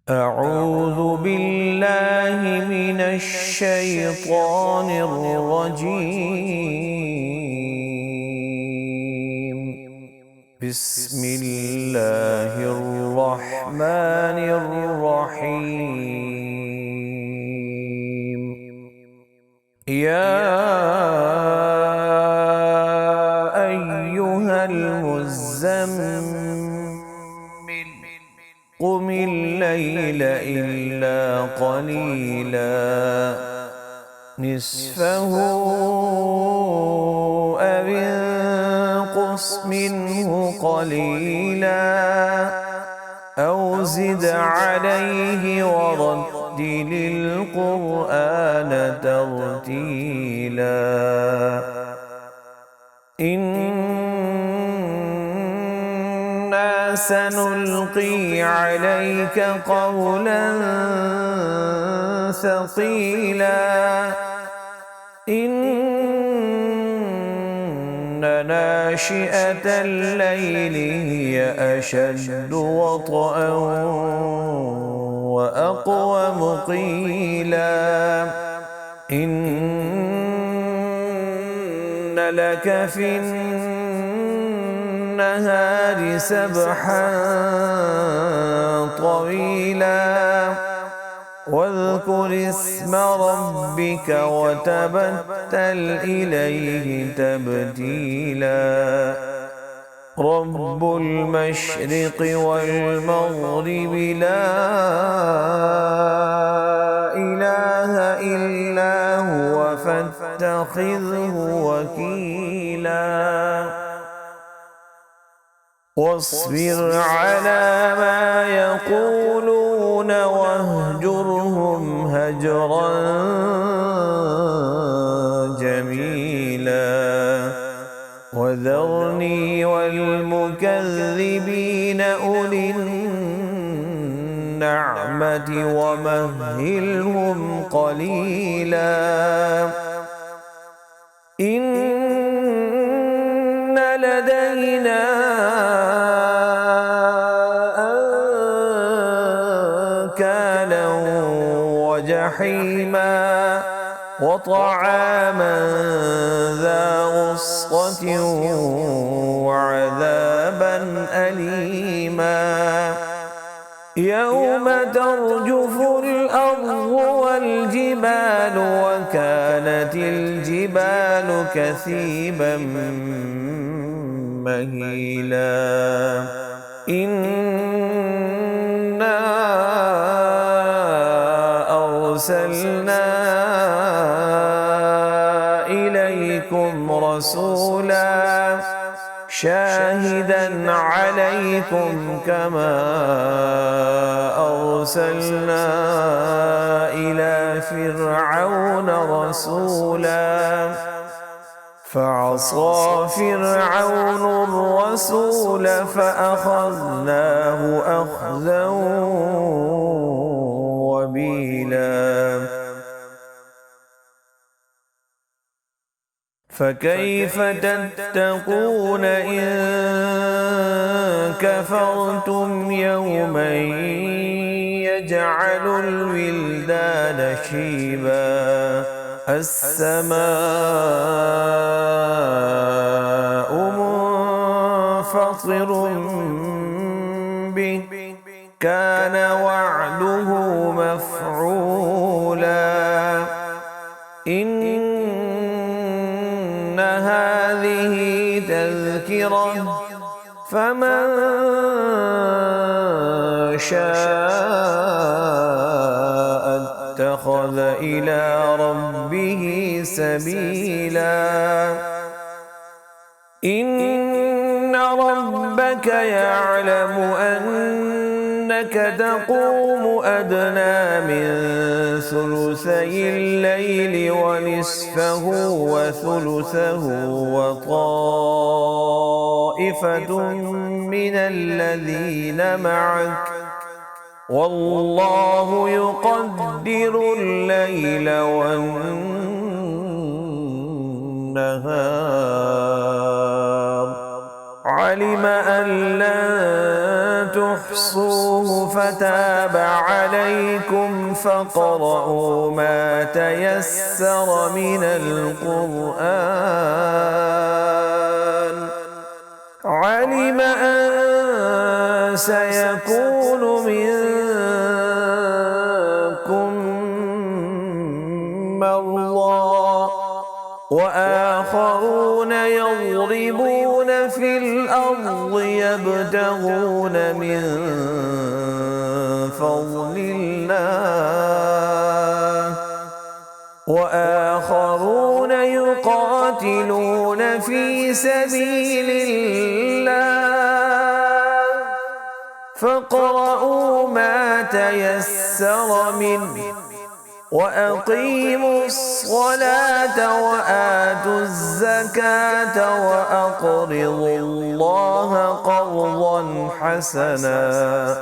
أعوذ بالله من الشيطان الرجيم. بسم الله الرحمن الرحيم. يا أيها المزمل قم الليل إلا قليلا نصفه أو انقص منه قليلا أو زد عليه ورتل القرآن ترتيلا إنا سنلقي عليك قولا ثقيلا إن ناشئة الليل هي أشد وطئا وأقوم قيلا إن لك في النهار سبحا طويلا واذكر اسم ربك وتبتل إليه تبتيلا رب المشرق والمغرب لا إله إلا هو فاتخذه وكيلا واصبر على ما يقولون واهجرهم هجرا جميلا وذرني والمكذبين أولي النعمة ومهلهم قليلا إن لدينا أنكالا وجحيما وطعاما ذا غصة وعذابا أليما يوم ترجف الأرض والجبال وكانت الجبال كثيبا مهيلا إنا أرسلنا إليكم رسولا شاهدا عليكم كما أرسلنا إلى فرعون رسولا فعصى فرعون الرسول فأخذناه أخذا وبيلا فكيف تتقون إن كفرتم يوما يجعل الولدان شيبا السماء منفطر به كان وعده مفعولا إن هذه تذكرة فمن شاء اتخذ إلى ربه سبيلا إن ربك يعلم أنك تقوم أدنى من ثلثي الليل ونصفه وثلثه وطائفة من الذين معك والله يقدر الليل والنهار علم أن لن تحصوه فتاب عليكم فاقرؤوا ما تيسر من القرآن. علم أن سيكون منكم مرضى وآخرون يضربون في الأرض يبتغون من فضل الله وآخرون يقاتلون في سبيل الله فاقرؤوا ما تيسر منه وأقيموا الصلاة وآتوا الزكاة وأقرضوا الله قرضا حسنا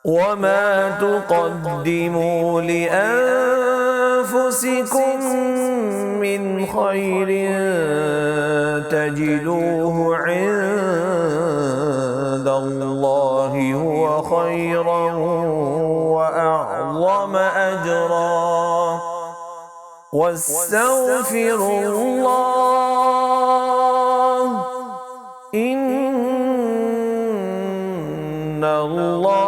وما تقدموا لأنفسكم من خير تجدوه عند الله هو خيرا وأعظم أجرا واستغفروا الله إن الله